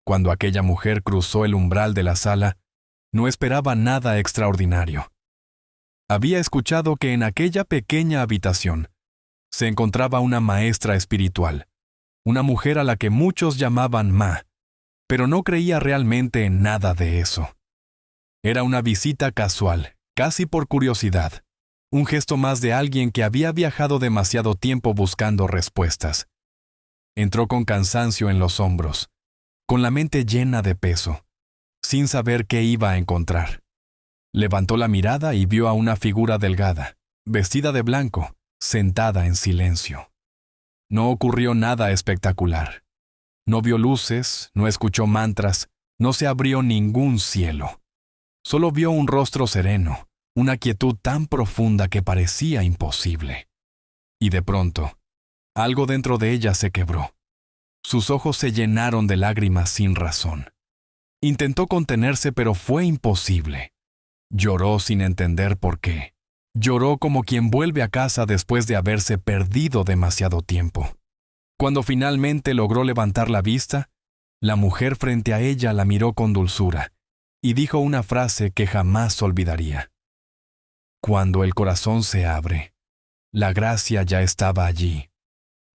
Cuando aquella mujer cruzó el umbral de la sala, no esperaba nada extraordinario. Había escuchado que en aquella pequeña habitación se encontraba una maestra espiritual, una mujer a la que muchos llamaban Ma, pero no creía realmente en nada de eso. Era una visita casual, casi por curiosidad, un gesto más de alguien que había viajado demasiado tiempo buscando respuestas. Entró con cansancio en los hombros, con la mente llena de peso, sin saber qué iba a encontrar. Levantó la mirada y vio a una figura delgada, vestida de blanco, sentada en silencio. No ocurrió nada espectacular. No vio luces, no escuchó mantras, no se abrió ningún cielo. Solo vio un rostro sereno, una quietud tan profunda que parecía imposible. Y de pronto, algo dentro de ella se quebró. Sus ojos se llenaron de lágrimas sin razón. Intentó contenerse, pero fue imposible. Lloró sin entender por qué. Lloró como quien vuelve a casa después de haberse perdido demasiado tiempo. Cuando finalmente logró levantar la vista, la mujer frente a ella la miró con dulzura y dijo una frase que jamás olvidaría. Cuando el corazón se abre, la gracia ya estaba allí.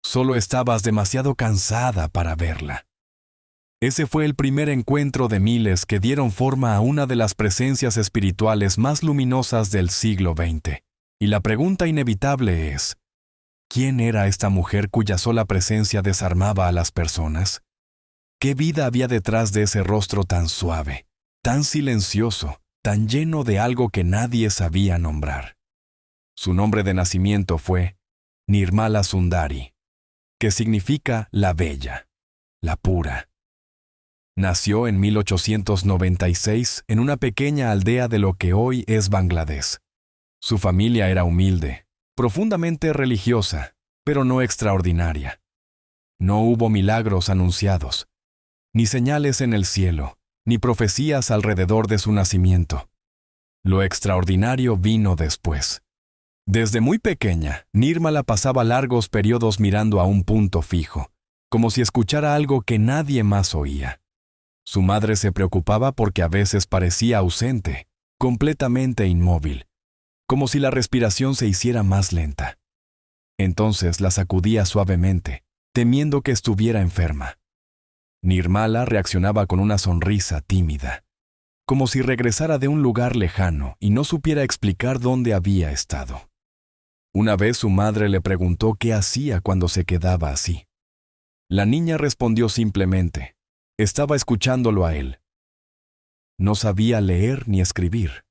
Solo estabas demasiado cansada para verla. Ese fue el primer encuentro de miles que dieron forma a una de las presencias espirituales más luminosas del siglo XX. Y la pregunta inevitable es, ¿quién era esta mujer cuya sola presencia desarmaba a las personas? ¿Qué vida había detrás de ese rostro tan suave, tan silencioso, tan lleno de algo que nadie sabía nombrar? Su nombre de nacimiento fue Nirmala Sundari, que significa la bella, la pura. Nació en 1896 en una pequeña aldea de lo que hoy es Bangladesh. Su familia era humilde, profundamente religiosa, pero no extraordinaria. No hubo milagros anunciados, ni señales en el cielo, ni profecías alrededor de su nacimiento. Lo extraordinario vino después. Desde muy pequeña, Nirmala pasaba largos periodos mirando a un punto fijo, como si escuchara algo que nadie más oía. Su madre se preocupaba porque a veces parecía ausente, completamente inmóvil, como si la respiración se hiciera más lenta. Entonces la sacudía suavemente, temiendo que estuviera enferma. Nirmala reaccionaba con una sonrisa tímida, como si regresara de un lugar lejano y no supiera explicar dónde había estado. Una vez su madre le preguntó qué hacía cuando se quedaba así. La niña respondió simplemente, estaba escuchándolo a él. No sabía leer ni escribir.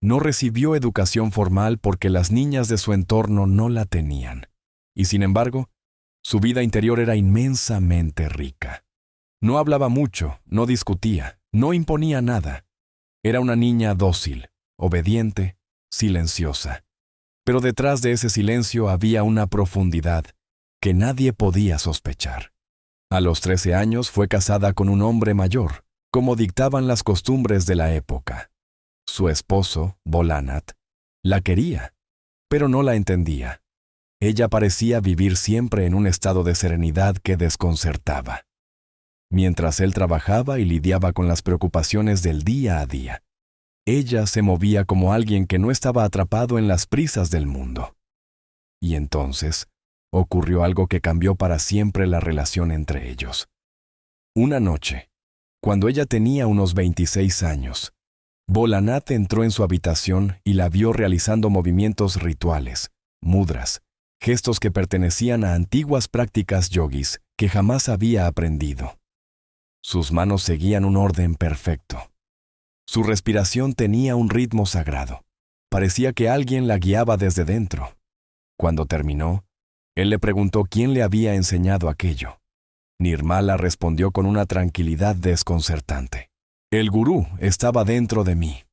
No recibió educación formal porque las niñas de su entorno no la tenían. Y sin embargo, su vida interior era inmensamente rica. No hablaba mucho, no discutía, no imponía nada. Era una niña dócil, obediente, silenciosa. Pero detrás de ese silencio había una profundidad que nadie podía sospechar. A los 13 años fue casada con un hombre mayor, como dictaban las costumbres de la época. Su esposo, Bholanat, la quería, pero no la entendía. Ella parecía vivir siempre en un estado de serenidad que desconcertaba. Mientras él trabajaba y lidiaba con las preocupaciones del día a día, ella se movía como alguien que no estaba atrapado en las prisas del mundo. Y entonces ocurrió algo que cambió para siempre la relación entre ellos. Una noche, cuando ella tenía unos 26 años, Bholanat entró en su habitación y la vio realizando movimientos rituales, mudras, gestos que pertenecían a antiguas prácticas yogis que jamás había aprendido. Sus manos seguían un orden perfecto. Su respiración tenía un ritmo sagrado. Parecía que alguien la guiaba desde dentro. Cuando terminó, él le preguntó quién le había enseñado aquello. Nirmala respondió con una tranquilidad desconcertante. El gurú estaba dentro de mí.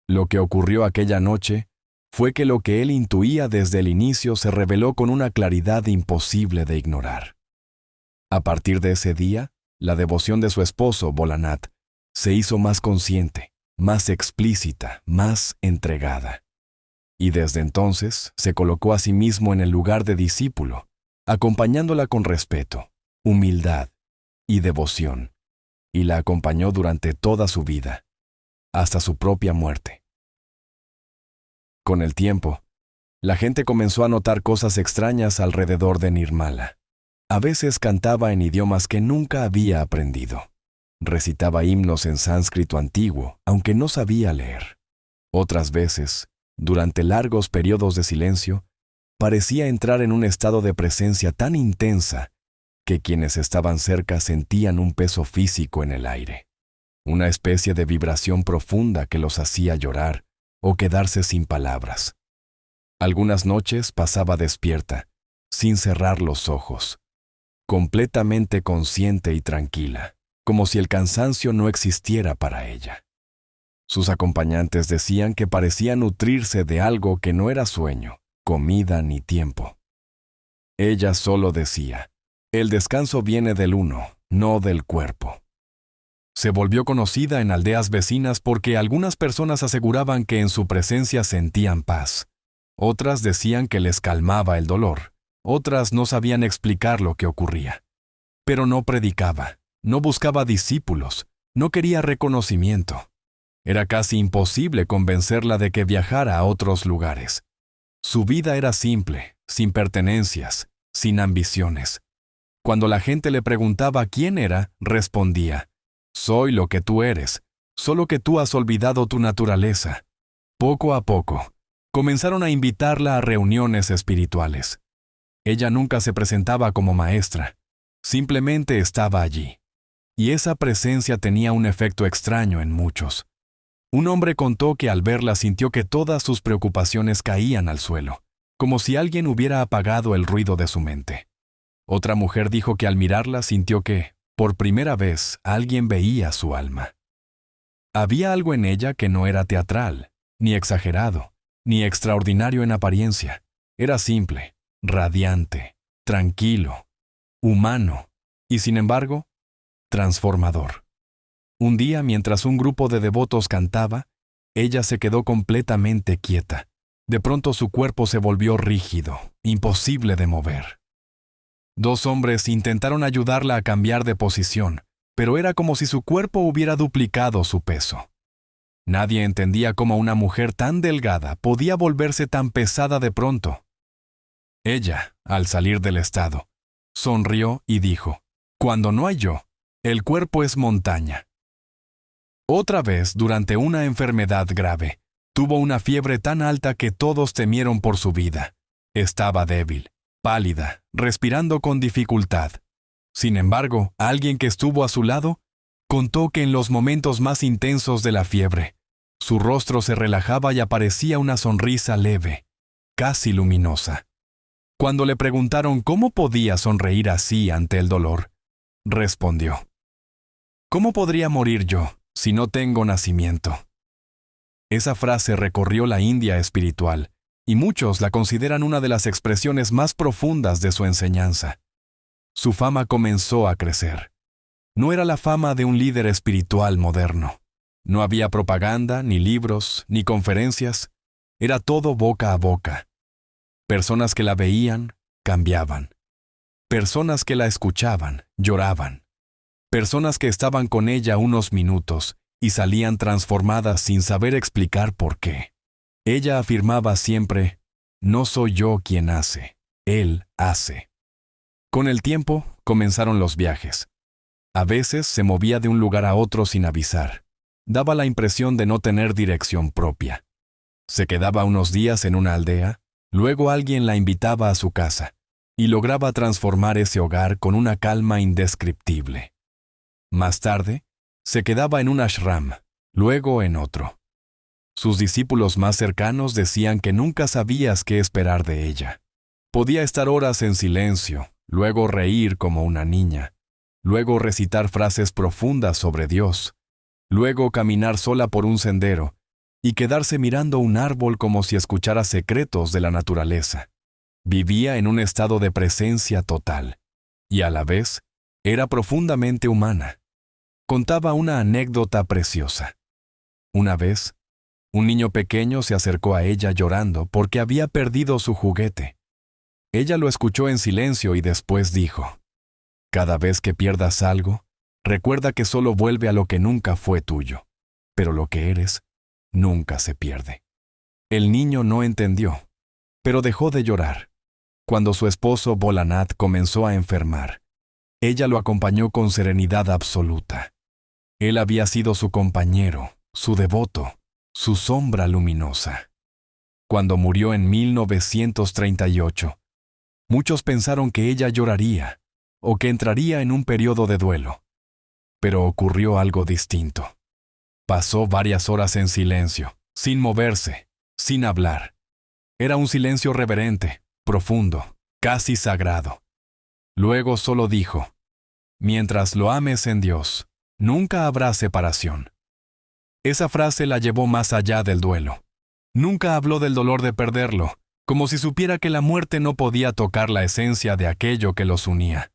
Lo que ocurrió aquella noche fue que lo que él intuía desde el inicio se reveló con una claridad imposible de ignorar. A partir de ese día, la devoción de su esposo, Bholanat, se hizo más consciente, más explícita, más entregada. Y desde entonces se colocó a sí mismo en el lugar de discípulo, acompañándola con respeto, humildad y devoción, y la acompañó durante toda su vida, hasta su propia muerte. Con el tiempo, la gente comenzó a notar cosas extrañas alrededor de Nirmala. A veces cantaba en idiomas que nunca había aprendido. Recitaba himnos en sánscrito antiguo, aunque no sabía leer. Otras veces, durante largos periodos de silencio, parecía entrar en un estado de presencia tan intensa que quienes estaban cerca sentían un peso físico en el aire, una especie de vibración profunda que los hacía llorar o quedarse sin palabras. Algunas noches pasaba despierta, sin cerrar los ojos, completamente consciente y tranquila, como si el cansancio no existiera para ella. Sus acompañantes decían que parecía nutrirse de algo que no era sueño, comida ni tiempo. Ella solo decía: el descanso viene del uno, no del cuerpo. Se volvió conocida en aldeas vecinas porque algunas personas aseguraban que en su presencia sentían paz. Otras decían que les calmaba el dolor. Otras no sabían explicar lo que ocurría. Pero no predicaba, no buscaba discípulos, no quería reconocimiento. Era casi imposible convencerla de que viajara a otros lugares. Su vida era simple, sin pertenencias, sin ambiciones. Cuando la gente le preguntaba quién era, respondía: soy lo que tú eres, solo que tú has olvidado tu naturaleza. Poco a poco, comenzaron a invitarla a reuniones espirituales. Ella nunca se presentaba como maestra, simplemente estaba allí. Y esa presencia tenía un efecto extraño en muchos. Un hombre contó que al verla sintió que todas sus preocupaciones caían al suelo, como si alguien hubiera apagado el ruido de su mente. Otra mujer dijo que al mirarla sintió que, por primera vez, alguien veía su alma. Había algo en ella que no era teatral, ni exagerado, ni extraordinario en apariencia. Era simple, radiante, tranquilo, humano y, sin embargo, transformador. Un día, mientras un grupo de devotos cantaba, ella se quedó completamente quieta. De pronto su cuerpo se volvió rígido, imposible de mover. Dos hombres intentaron ayudarla a cambiar de posición, pero era como si su cuerpo hubiera duplicado su peso. Nadie entendía cómo una mujer tan delgada podía volverse tan pesada de pronto. Ella, al salir del estado, sonrió y dijo: cuando no hay yo, el cuerpo es montaña. Otra vez, durante una enfermedad grave, tuvo una fiebre tan alta que todos temieron por su vida. Estaba débil, pálida, respirando con dificultad. Sin embargo, alguien que estuvo a su lado contó que en los momentos más intensos de la fiebre, su rostro se relajaba y aparecía una sonrisa leve, casi luminosa. Cuando le preguntaron cómo podía sonreír así ante el dolor, respondió: ¿cómo podría morir yo si no tengo nacimiento? Esa frase recorrió la India espiritual, y muchos la consideran una de las expresiones más profundas de su enseñanza. Su fama comenzó a crecer. No era la fama de un líder espiritual moderno. No había propaganda, ni libros, ni conferencias. Era todo boca a boca. Personas que la veían, cambiaban. Personas que la escuchaban, lloraban. Personas que estaban con ella unos minutos y salían transformadas sin saber explicar por qué. Ella afirmaba siempre: no soy yo quien hace, Él hace. Con el tiempo, comenzaron los viajes. A veces se movía de un lugar a otro sin avisar. Daba la impresión de no tener dirección propia. Se quedaba unos días en una aldea, luego alguien la invitaba a su casa, y lograba transformar ese hogar con una calma indescriptible. Más tarde, se quedaba en un ashram, luego en otro. Sus discípulos más cercanos decían que nunca sabías qué esperar de ella. Podía estar horas en silencio, luego reír como una niña, luego recitar frases profundas sobre Dios, luego caminar sola por un sendero y quedarse mirando un árbol como si escuchara secretos de la naturaleza. Vivía en un estado de presencia total, y a la vez era profundamente humana. Contaba una anécdota preciosa. Una vez, un niño pequeño se acercó a ella llorando porque había perdido su juguete. Ella lo escuchó en silencio y después dijo: cada vez que pierdas algo, Recuerda que solo vuelve a lo que nunca fue tuyo, pero lo que eres nunca se pierde. El niño no entendió, pero dejó de llorar. Cuando su esposo Volanat comenzó a enfermar, ella lo acompañó con serenidad absoluta. Él había sido su compañero, su devoto, su sombra luminosa. Cuando murió en 1938, muchos pensaron que ella lloraría o que entraría en un periodo de duelo. Pero ocurrió algo distinto. Pasó varias horas en silencio, sin moverse, sin hablar. Era un silencio reverente, profundo, casi sagrado. Luego solo dijo: «Mientras lo ames en Dios, nunca habrá separación». Esa frase la llevó más allá del duelo. Nunca habló del dolor de perderlo, como si supiera que la muerte no podía tocar la esencia de aquello que los unía.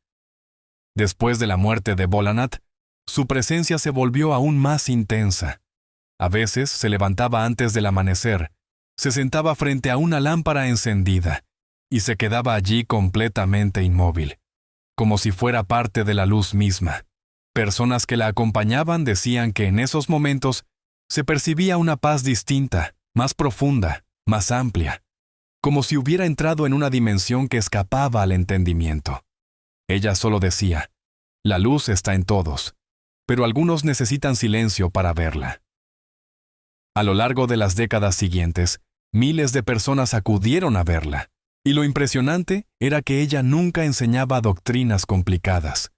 Después de la muerte de Volanat, su presencia se volvió aún más intensa. A veces se levantaba antes del amanecer, se sentaba frente a una lámpara encendida y se quedaba allí completamente inmóvil, como si fuera parte de la luz misma. Personas que la acompañaban decían que en esos momentos se percibía una paz distinta, más profunda, más amplia, como si hubiera entrado en una dimensión que escapaba al entendimiento. Ella solo decía: «La luz está en todos, pero algunos necesitan silencio para verla». A lo largo de las décadas siguientes, miles de personas acudieron a verla, y lo impresionante era que ella nunca enseñaba doctrinas complicadas.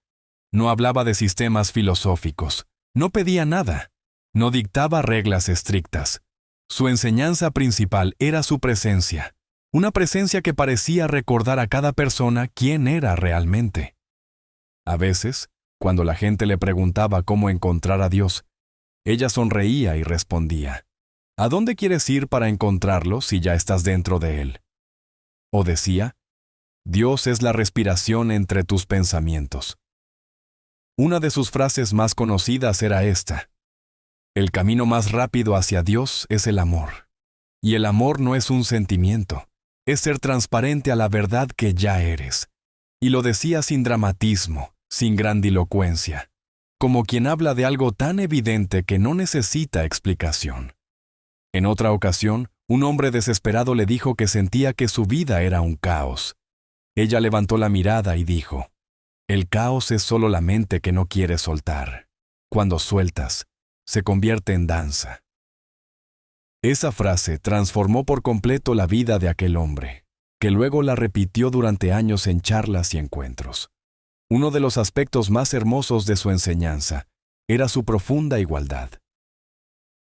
No hablaba de sistemas filosóficos, no pedía nada, no dictaba reglas estrictas. Su enseñanza principal era su presencia, una presencia que parecía recordar a cada persona quién era realmente. A veces, cuando la gente le preguntaba cómo encontrar a Dios, ella sonreía y respondía: «¿A dónde quieres ir para encontrarlo si ya estás dentro de él?». O decía: «Dios es la respiración entre tus pensamientos». Una de sus frases más conocidas era esta: «El camino más rápido hacia Dios es el amor. Y el amor no es un sentimiento, es ser transparente a la verdad que ya eres». Y lo decía sin dramatismo, sin grandilocuencia, como quien habla de algo tan evidente que no necesita explicación. En otra ocasión, un hombre desesperado le dijo que sentía que su vida era un caos. Ella levantó la mirada y dijo: «El caos es solo la mente que no quiere soltar. Cuando sueltas, se convierte en danza». Esa frase transformó por completo la vida de aquel hombre, que luego la repitió durante años en charlas y encuentros. Uno de los aspectos más hermosos de su enseñanza era su profunda igualdad.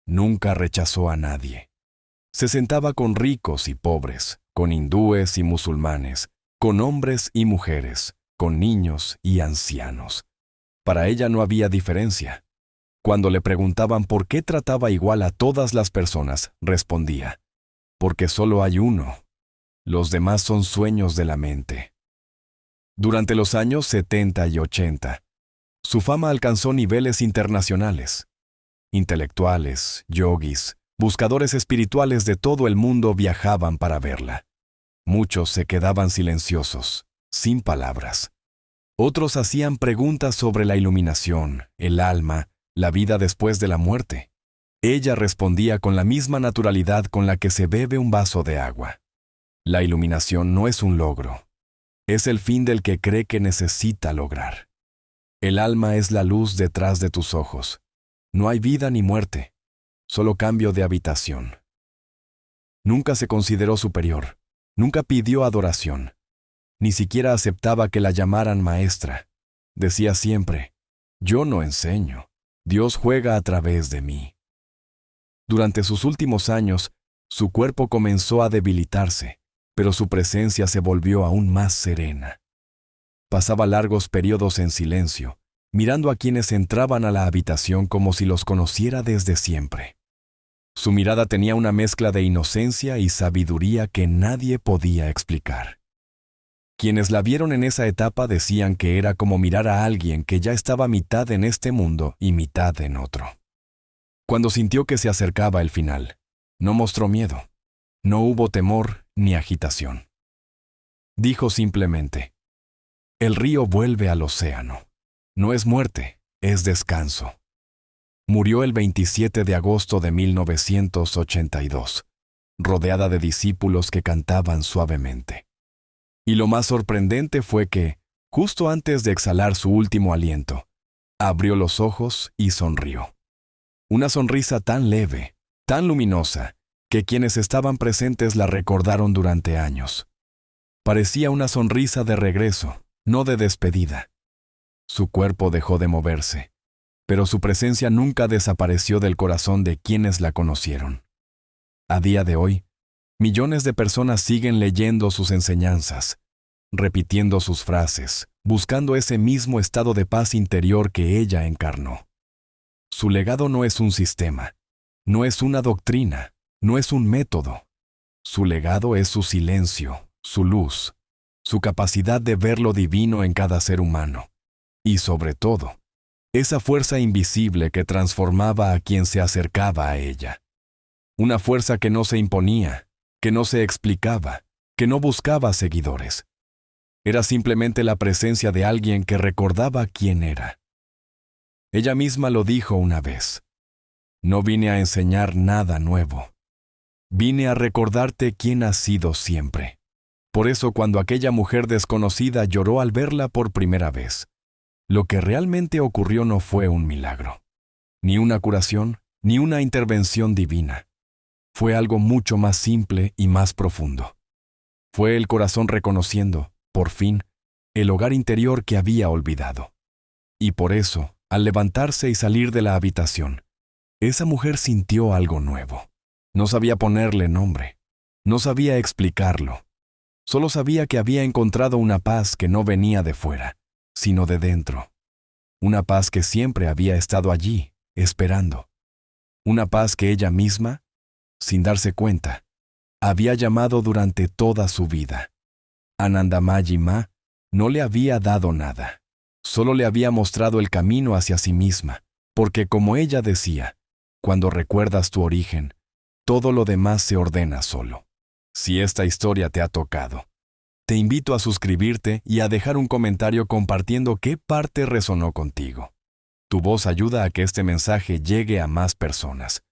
Nunca rechazó a nadie. Se sentaba con ricos y pobres, con hindúes y musulmanes, con hombres y mujeres, con niños y ancianos. Para ella no había diferencia. Cuando le preguntaban por qué trataba igual a todas las personas, respondía: «Porque solo hay uno. Los demás son sueños de la mente». Durante los años 70 y 80, su fama alcanzó niveles internacionales. Intelectuales, yogis, buscadores espirituales de todo el mundo viajaban para verla. Muchos se quedaban silenciosos, sin palabras. Otros hacían preguntas sobre la iluminación, el alma, la vida después de la muerte. Ella respondía con la misma naturalidad con la que se bebe un vaso de agua. La iluminación no es un logro. Es el fin del que cree que necesita lograr. El alma es la luz detrás de tus ojos. No hay vida ni muerte, solo cambio de habitación. Nunca se consideró superior, nunca pidió adoración, ni siquiera aceptaba que la llamaran maestra. Decía siempre: «Yo no enseño, Dios juega a través de mí». Durante sus últimos años, su cuerpo comenzó a debilitarse, pero su presencia se volvió aún más serena. Pasaba largos periodos en silencio, mirando a quienes entraban a la habitación como si los conociera desde siempre. Su mirada tenía una mezcla de inocencia y sabiduría que nadie podía explicar. Quienes la vieron en esa etapa decían que era como mirar a alguien que ya estaba mitad en este mundo y mitad en otro. Cuando sintió que se acercaba el final, no mostró miedo. No hubo temor ni agitación. Dijo simplemente: «El río vuelve al océano. No es muerte, es descanso. Murió el 27 de agosto de 1982, rodeada de discípulos que cantaban suavemente. Y lo más sorprendente fue que, justo antes de exhalar su último aliento, abrió los ojos y sonrió. Una sonrisa tan leve, tan luminosa, que quienes estaban presentes la recordaron durante años. Parecía una sonrisa de regreso, no de despedida. Su cuerpo dejó de moverse, pero su presencia nunca desapareció del corazón de quienes la conocieron. A día de hoy, millones de personas siguen leyendo sus enseñanzas, repitiendo sus frases, buscando ese mismo estado de paz interior que ella encarnó. Su legado no es un sistema, no es una doctrina, no es un método. Su legado es su silencio, su luz, su capacidad de ver lo divino en cada ser humano. Y sobre todo, esa fuerza invisible que transformaba a quien se acercaba a ella. Una fuerza que no se imponía, que no se explicaba, que no buscaba seguidores. Era simplemente la presencia de alguien que recordaba quién era. Ella misma lo dijo una vez: no vine a enseñar nada nuevo. Vine a recordarte quién has sido siempre. Por eso cuando aquella mujer desconocida lloró al verla por primera vez, lo que realmente ocurrió no fue un milagro, ni una curación, ni una intervención divina. Fue algo mucho más simple y más profundo. Fue el corazón reconociendo, por fin, el hogar interior que había olvidado. Y por eso, al levantarse y salir de la habitación, esa mujer sintió algo nuevo. No sabía ponerle nombre, no sabía explicarlo. Solo sabía que había encontrado una paz que no venía de fuera, sino de dentro. Una paz que siempre había estado allí, esperando. Una paz que ella misma, sin darse cuenta, había llamado durante toda su vida. Anandamayi Ma no le había dado nada, solo le había mostrado el camino hacia sí misma, porque como ella decía, cuando recuerdas tu origen, todo lo demás se ordena solo. Si esta historia te ha tocado, te invito a suscribirte y a dejar un comentario compartiendo qué parte resonó contigo. Tu voz ayuda a que este mensaje llegue a más personas.